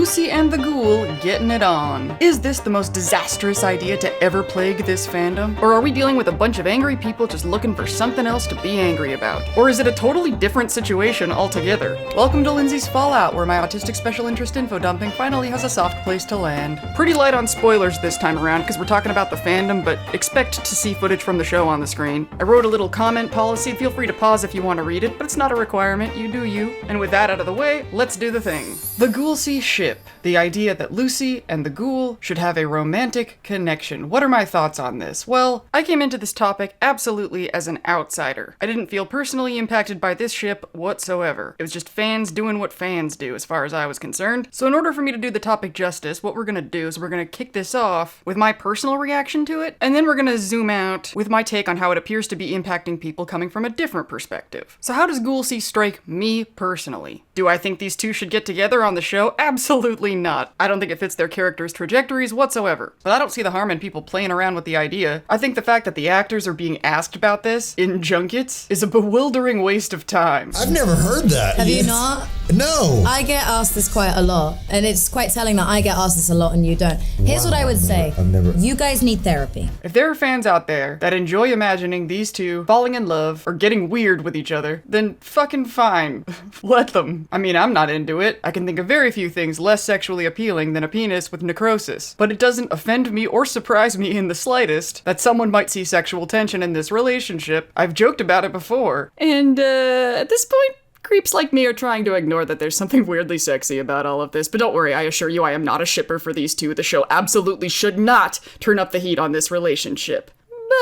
Ghoulcy and the Ghoul getting it on. Is this the most disastrous idea to ever plague this fandom? Or are we dealing with a bunch of angry people just looking for something else to be angry about? Or is it a totally different situation altogether? Welcome to Lindsay's Fallout, where my autistic special interest info dumping finally has a soft place to land. Pretty light on spoilers this time around, because we're talking about the fandom, but expect to see footage from the show on the screen. I wrote a little comment policy, feel free to pause if you want to read it, but it's not a requirement, you do you. And with that out of the way, let's do the thing. The Ghoulcy Ship. The idea that Lucy and the Ghoul should have a romantic connection. What are my thoughts on this? Well, I came into this topic absolutely as an outsider. I didn't feel personally impacted by this ship whatsoever. It was just fans doing what fans do as far as I was concerned. So in order for me to do the topic justice, what we're gonna do is we're gonna kick this off with my personal reaction to it, and then we're gonna zoom out with my take on how it appears to be impacting people coming from a different perspective. So how does Ghoulcy strike me personally? Do I think these two should get together on the show? Absolutely not. I don't think it fits their characters' trajectories whatsoever. But I don't see the harm in people playing around with the idea. I think the fact that the actors are being asked about this in junkets is a bewildering waste of time. I've never heard that. Have you not? No. I get asked this quite a lot, and it's quite telling that I get asked this a lot and you don't. Here's what I would say. I've never. You guys need therapy. If there are fans out there that enjoy imagining these two falling in love or getting weird with each other, then fucking fine. Let them. I mean, I'm not into it. I can think of very few things less sexually appealing than a penis with necrosis. But it doesn't offend me or surprise me in the slightest that someone might see sexual tension in this relationship. I've joked about it before. And, at this point, creeps like me are trying to ignore that there's something weirdly sexy about all of this, but don't worry, I assure you I am not a shipper for these two. The show absolutely should not turn up the heat on this relationship.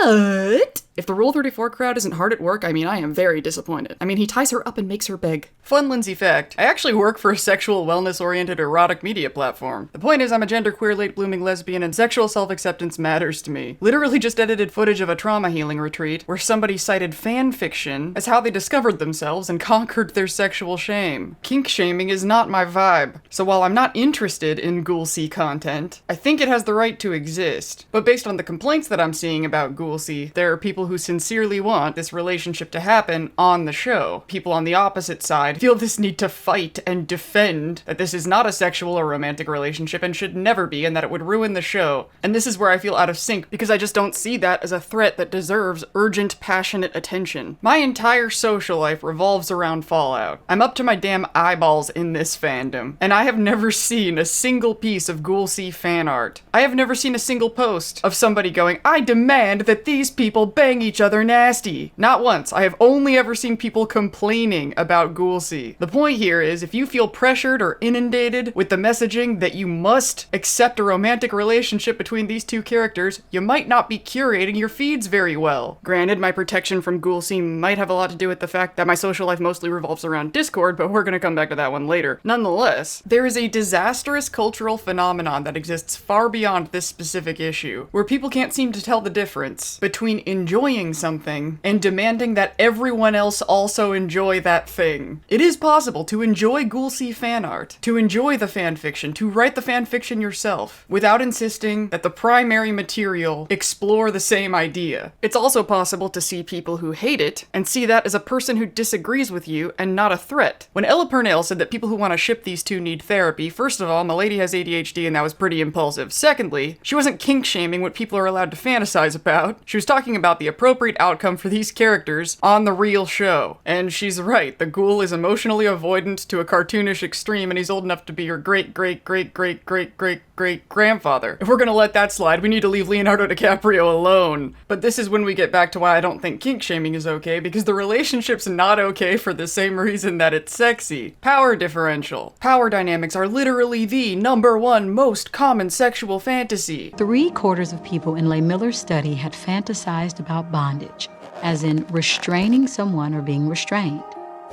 But if the Rule 34 crowd isn't hard at work, I mean, I am very disappointed. I mean, he ties her up and makes her beg. Fun Lindsay fact, I actually work for a sexual wellness-oriented erotic media platform. The point is, I'm a genderqueer, late-blooming lesbian, and sexual self-acceptance matters to me. Literally just edited footage of a trauma healing retreat where somebody cited fan fiction as how they discovered themselves and conquered their sexual shame. Kink shaming is not my vibe. So while I'm not interested in Ghoulcy content, I think it has the right to exist. But based on the complaints that I'm seeing about Ghoulcy, there are people who sincerely want this relationship to happen on the show. People on the opposite side feel this need to fight and defend that this is not a sexual or romantic relationship and should never be, and that it would ruin the show. And this is where I feel out of sync, because I just don't see that as a threat that deserves urgent, passionate attention. My entire social life revolves around Fallout. I'm up to my damn eyeballs in this fandom, and I have never seen a single piece of Ghoulcy fan art. I have never seen a single post of somebody going, I demand that these people bang each other nasty. Not once. I have only ever seen people complaining about Ghoulcy. The point here is, if you feel pressured or inundated with the messaging that you must accept a romantic relationship between these two characters, you might not be curating your feeds very well. Granted, my protection from Ghoulcy might have a lot to do with the fact that my social life mostly revolves around Discord, but we're gonna come back to that one later. Nonetheless, there is a disastrous cultural phenomenon that exists far beyond this specific issue, where people can't seem to tell the difference between enjoying something and demanding that everyone else also enjoy that thing. It is possible to enjoy Ghoulcy fan art, to enjoy the fanfiction, to write the fanfiction yourself, without insisting that the primary material explore the same idea. It's also possible to see people who hate it and see that as a person who disagrees with you and not a threat. When Ella Purnell said that people who want to ship these two need therapy, first of all, my lady has ADHD and that was pretty impulsive. Secondly, she wasn't kink shaming what people are allowed to fantasize about. She was talking about the appropriate outcome for these characters on the real show. And she's right, the Ghoul is emotionally avoidant to a cartoonish extreme, and he's old enough to be your great-great-great-great-great-great-great-grandfather. If we're gonna let that slide, we need to leave Leonardo DiCaprio alone. But this is when we get back to why I don't think kink shaming is okay, because the relationship's not okay for the same reason that it's sexy. Power differential. Power dynamics are literally the #1 most common sexual fantasy. 3/4 of people in Leigh Miller's study had fantasized about bondage, as in restraining someone or being restrained.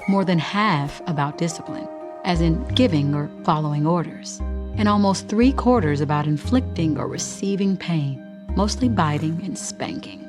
More than half about discipline, as in giving or following orders. And almost 3/4 about inflicting or receiving pain, mostly biting and spanking.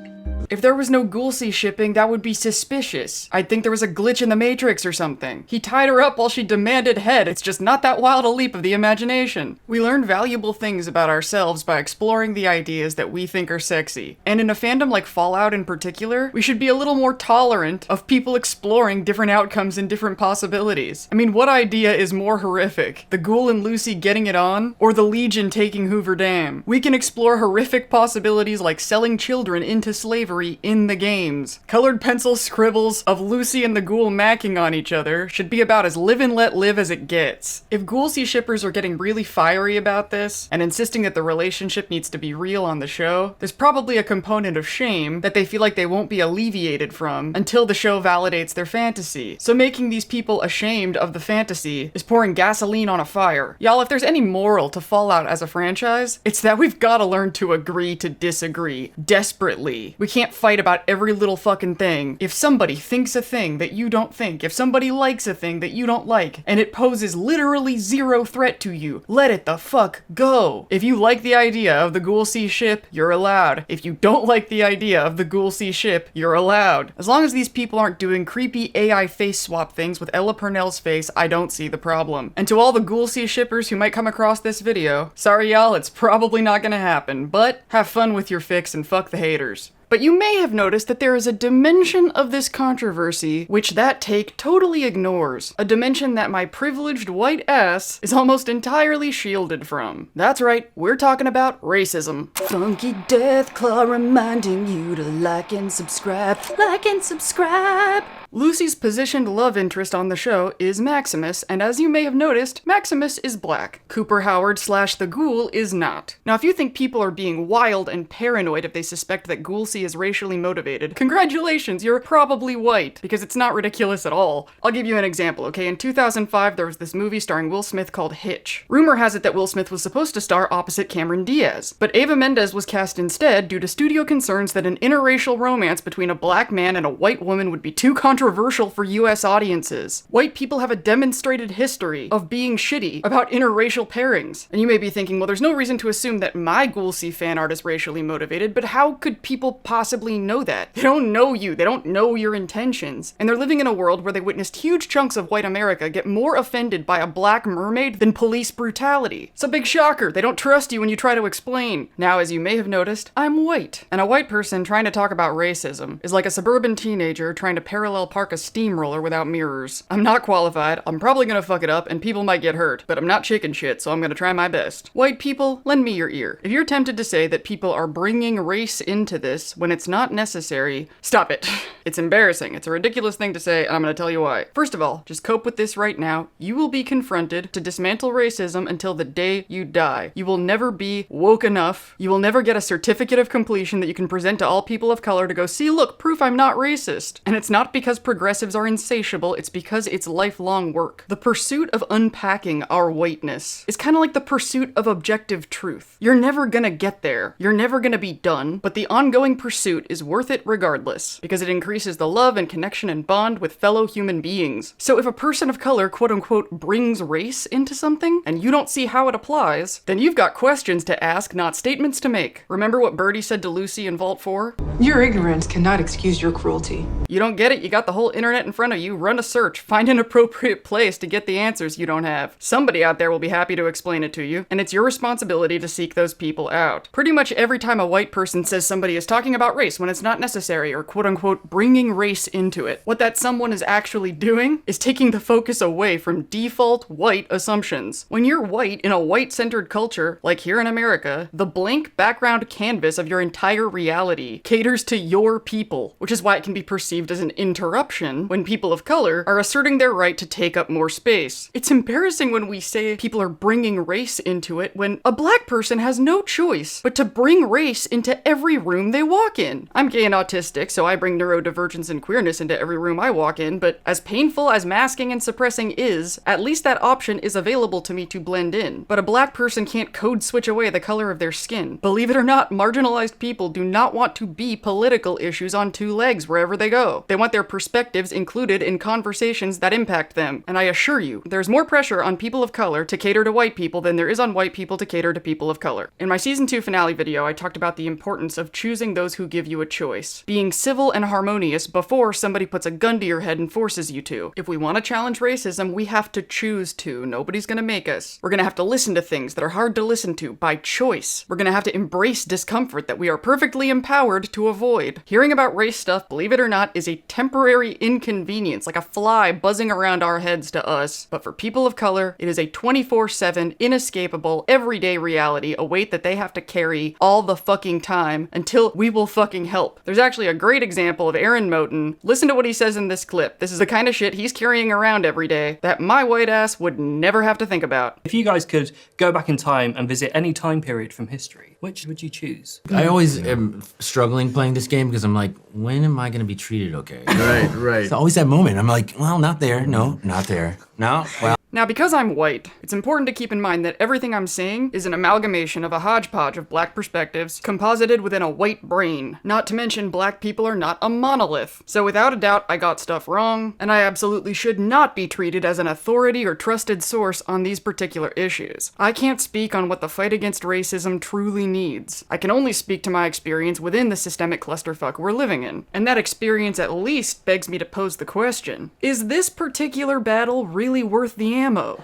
If there was no Ghoulcy shipping, that would be suspicious. I'd think there was a glitch in the Matrix or something. He tied her up while she demanded head. It's just not that wild a leap of the imagination. We learn valuable things about ourselves by exploring the ideas that we think are sexy. And in a fandom like Fallout in particular, we should be a little more tolerant of people exploring different outcomes and different possibilities. I mean, what idea is more horrific? The Ghoul and Lucy getting it on, or the Legion taking Hoover Dam? We can explore horrific possibilities like selling children into slavery in the games. Colored pencil scribbles of Lucy and the Ghoul macking on each other should be about as live and let live as it gets. If Ghoulcy shippers are getting really fiery about this, and insisting that the relationship needs to be real on the show, there's probably a component of shame that they feel like they won't be alleviated from until the show validates their fantasy. So making these people ashamed of the fantasy is pouring gasoline on a fire. Y'all, if there's any moral to Fallout as a franchise, it's that we've gotta learn to agree to disagree. Desperately. We can't fight about every little fucking thing. If somebody thinks a thing that you don't think, if somebody likes a thing that you don't like, and it poses literally zero threat to you, let it the fuck go. If you like the idea of the Ghoulcy ship, you're allowed. If you don't like the idea of the Ghoulcy ship, you're allowed. As long as these people aren't doing creepy AI face swap things with Ella Purnell's face, I don't see the problem. And to all the Ghoulcy shippers who might come across this video, sorry y'all, it's probably not gonna happen, but have fun with your fix and fuck the haters. But you may have noticed that there is a dimension of this controversy which that take totally ignores. A dimension that my privileged white ass is almost entirely shielded from. That's right, we're talking about racism. Funky Deathclaw reminding you to like and subscribe. Like and subscribe! Lucy's positioned love interest on the show is Maximus, and as you may have noticed, Maximus is black. Cooper Howard / the Ghoul is not. Now, if you think people are being wild and paranoid if they suspect that Ghoulcy is racially motivated, congratulations, you're probably white, because it's not ridiculous at all. I'll give you an example, okay? In 2005, there was this movie starring Will Smith called Hitch. Rumor has it that Will Smith was supposed to star opposite Cameron Diaz, but Eva Mendes was cast instead due to studio concerns that an interracial romance between a black man and a white woman would be too controversial for US audiences. White people have a demonstrated history of being shitty about interracial pairings. And you may be thinking, well, there's no reason to assume that my Ghoulcy fan art is racially motivated, but how could people possibly know that? They don't know you, they don't know your intentions. And they're living in a world where they witnessed huge chunks of white America get more offended by a black mermaid than police brutality. It's a big shocker, they don't trust you when you try to explain. Now, as you may have noticed, I'm white. And a white person trying to talk about racism is like a suburban teenager trying to parallel park a steamroller without mirrors. I'm not qualified, I'm probably gonna fuck it up, and people might get hurt, but I'm not chicken shit, so I'm gonna try my best. White people, lend me your ear. If you're tempted to say that people are bringing race into this when it's not necessary, stop it. It's embarrassing, it's a ridiculous thing to say, and I'm gonna tell you why. First of all, just cope with this right now. You will be confronted to dismantle racism until the day you die. You will never be woke enough. You will never get a certificate of completion that you can present to all people of color to go, see, look, proof I'm not racist. And it's not because progressives are insatiable, it's because it's lifelong work. The pursuit of unpacking our whiteness is kind of like the pursuit of objective truth. You're never gonna get there. You're never gonna be done, but the ongoing pursuit is worth it regardless, because it increases the love and connection and bond with fellow human beings. So if a person of color, quote unquote, brings race into something, and you don't see how it applies, then you've got questions to ask, not statements to make. Remember what Birdie said to Lucy in Vault 4? Your ignorance cannot excuse your cruelty. You don't get it? You got the whole internet in front of you. Run a search. Find an appropriate place to get the answers you don't have. Somebody out there will be happy to explain it to you, and it's your responsibility to seek those people out. Pretty much every time a white person says somebody is talking about race when it's not necessary, or quote unquote bringing race into it, what that someone is actually doing is taking the focus away from default white assumptions. When you're white in a white-centered culture, like here in America, the blank background canvas of your entire reality caters to your people, which is why it can be perceived as an interruption when people of color are asserting their right to take up more space. It's embarrassing when we say people are bringing race into it when a black person has no choice but to bring race into every room they walk in. I'm gay and autistic, so I bring neurodivergence and queerness into every room I walk in, but as painful as masking and suppressing is, at least that option is available to me to blend in. But a black person can't code switch away the color of their skin. Believe it or not, marginalized people do not want to be political issues on two legs wherever they go. They want their perspectives included in conversations that impact them. And I assure you, there's more pressure on people of color to cater to white people than there is on white people to cater to people of color. In my season 2 finale video, I talked about the importance of choosing those who give you a choice, being civil and harmonious before somebody puts a gun to your head and forces you to. If we want to challenge racism, we have to choose to. Nobody's gonna make us. We're gonna have to listen to things that are hard to listen to by choice. We're gonna have to embrace discomfort that we are perfectly empowered to avoid. Hearing about race stuff, believe it or not, is a temporary inconvenience, like a fly buzzing around our heads to us. But for people of color, it is a 24/7, inescapable, everyday reality, a weight that they have to carry all the fucking time until we will fucking help. There's actually a great example of Aaron Moten. Listen to what he says in this clip. This is the kind of shit he's carrying around every day that my white ass would never have to think about. If you guys could go back in time and visit any time period from history, which would you choose? I always am struggling playing this game because I'm like, when am I gonna be treated okay? Right. It's always that moment. I'm like, well, not there. No, not there. No, well. Now, because I'm white, it's important to keep in mind that everything I'm saying is an amalgamation of a hodgepodge of black perspectives composited within a white brain. Not to mention, black people are not a monolith. So without a doubt, I got stuff wrong, and I absolutely should not be treated as an authority or trusted source on these particular issues. I can't speak on what the fight against racism truly needs. I can only speak to my experience within the systemic clusterfuck we're living in. And that experience at least begs me to pose the question, is this particular battle really worth the ammo?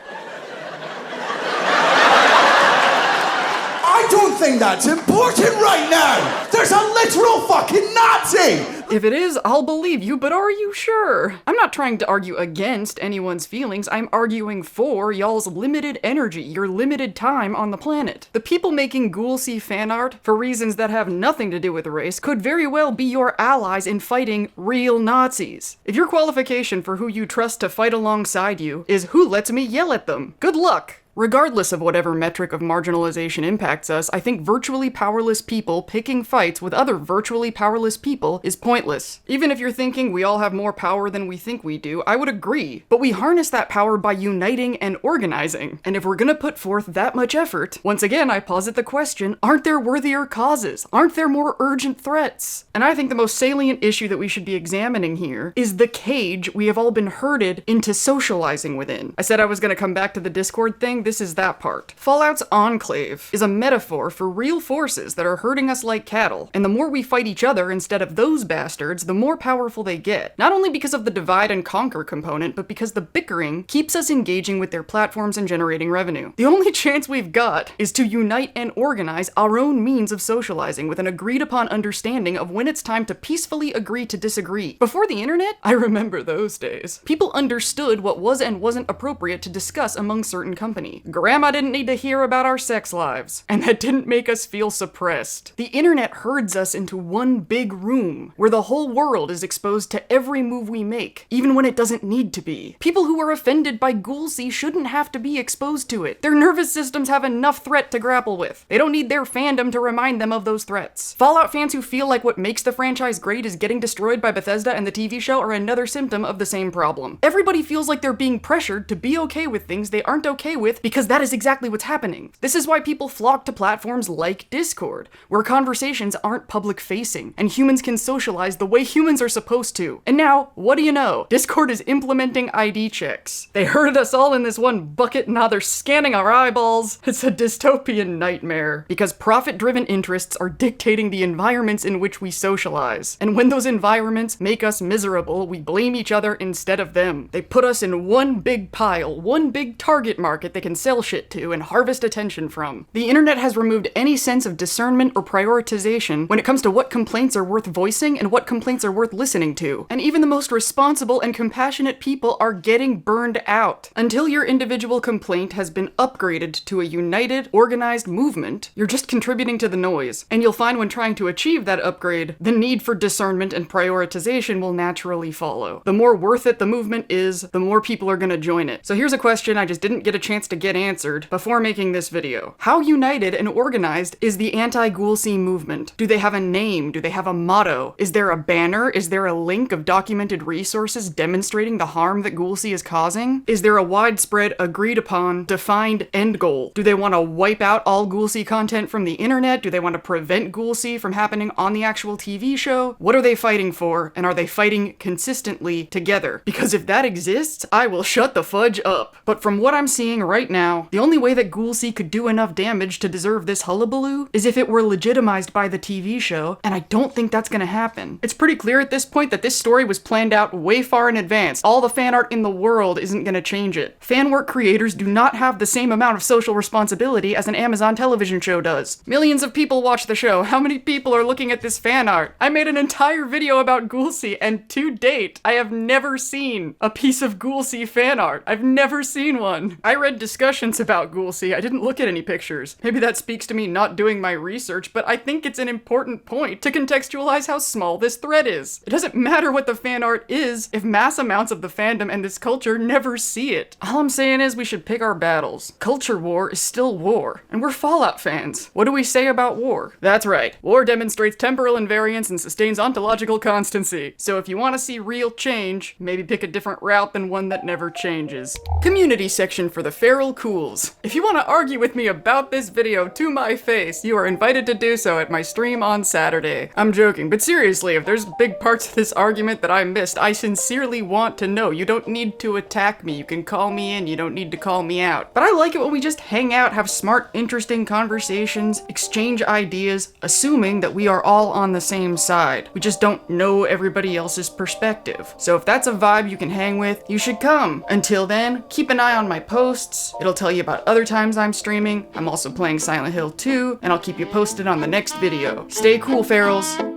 I don't think that's important right now! There's a literal fucking Nazi! If it is, I'll believe you, but are you sure? I'm not trying to argue against anyone's feelings, I'm arguing for y'all's limited energy, your limited time on the planet. The people making Ghoulcy fan art, for reasons that have nothing to do with race, could very well be your allies in fighting real Nazis. If your qualification for who you trust to fight alongside you is who lets me yell at them, good luck! Regardless of whatever metric of marginalization impacts us, I think virtually powerless people picking fights with other virtually powerless people is pointless. Even if you're thinking we all have more power than we think we do, I would agree. But we harness that power by uniting and organizing. And if we're gonna put forth that much effort, once again I posit the question, aren't there worthier causes? Aren't there more urgent threats? And I think the most salient issue that we should be examining here is the cage we have all been herded into socializing within. I said I was gonna come back to the Discord thing. This is that part. Fallout's enclave is a metaphor for real forces that are herding us like cattle, and the more we fight each other instead of those bastards, the more powerful they get. Not only because of the divide and conquer component, but because the bickering keeps us engaging with their platforms and generating revenue. The only chance we've got is to unite and organize our own means of socializing with an agreed upon understanding of when it's time to peacefully agree to disagree. Before the internet, I remember those days. People understood what was and wasn't appropriate to discuss among certain companies. Grandma didn't need to hear about our sex lives, and that didn't make us feel suppressed. The internet herds us into one big room, where the whole world is exposed to every move we make, even when it doesn't need to be. People who are offended by Ghoulcy shouldn't have to be exposed to it. Their nervous systems have enough threat to grapple with. They don't need their fandom to remind them of those threats. Fallout fans who feel like what makes the franchise great is getting destroyed by Bethesda and the TV show are another symptom of the same problem. Everybody feels like they're being pressured to be okay with things they aren't okay with because that is exactly what's happening. This is why people flock to platforms like Discord, where conversations aren't public facing, and humans can socialize the way humans are supposed to. And now, what do you know? Discord is implementing ID checks. They herded us all in this one bucket, and now they're scanning our eyeballs. It's a dystopian nightmare, because profit-driven interests are dictating the environments in which we socialize. And when those environments make us miserable, we blame each other instead of them. They put us in one big pile, one big target market they can sell shit to and harvest attention from. The internet has removed any sense of discernment or prioritization when it comes to what complaints are worth voicing and what complaints are worth listening to. And even the most responsible and compassionate people are getting burned out. Until your individual complaint has been upgraded to a united, organized movement, you're just contributing to the noise. And you'll find when trying to achieve that upgrade, the need for discernment and prioritization will naturally follow. The more worth it the movement is, the more people are gonna join it. So here's a question I just didn't get a chance to get answered before making this video. How united and organized is the anti-Ghoulcy movement? Do they have a name? Do they have a motto? Is there a banner? Is there a link of documented resources demonstrating the harm that Ghoulcy is causing? Is there a widespread, agreed upon, defined end goal? Do they want to wipe out all Ghoulcy content from the internet? Do they want to prevent Ghoulcy from happening on the actual TV show? What are they fighting for, and are they fighting consistently together? Because if that exists, I will shut the fudge up. But from what I'm seeing right now, the only way that Ghoulcy could do enough damage to deserve this hullabaloo is if it were legitimized by the TV show, and I don't think that's gonna happen. It's pretty clear at this point that this story was planned out way far in advance. All the fan art in the world isn't gonna change it. Fan work creators do not have the same amount of social responsibility as an Amazon television show does. Millions of people watch the show. How many people are looking at this fan art? I made an entire video about Ghoulcy, and to date, I have never seen a piece of Ghoulcy fan art. I've never seen one. I read discussions about Ghoulcy. I didn't look at any pictures. Maybe that speaks to me not doing my research, but I think it's an important point to contextualize how small this thread is. It doesn't matter what the fan art is if mass amounts of the fandom and this culture never see it. All I'm saying is we should pick our battles. Culture war is still war, and we're Fallout fans. What do we say about war? That's right. War demonstrates temporal invariance and sustains ontological constancy. So if you want to see real change, maybe pick a different route than one that never changes. Community section for the feral cools. If you want to argue with me about this video to my face, you are invited to do so at my stream on Saturday. I'm joking, but seriously, if there's big parts of this argument that I missed, I sincerely want to know. You don't need to attack me. You can call me in. You don't need to call me out. But I like it when we just hang out, have smart, interesting conversations, exchange ideas, assuming that we are all on the same side. We just don't know everybody else's perspective. So if that's a vibe you can hang with, you should come. Until then, keep an eye on my posts. It'll tell you about other times I'm streaming. I'm also playing Silent Hill 2, and I'll keep you posted on the next video. Stay cool, ferals.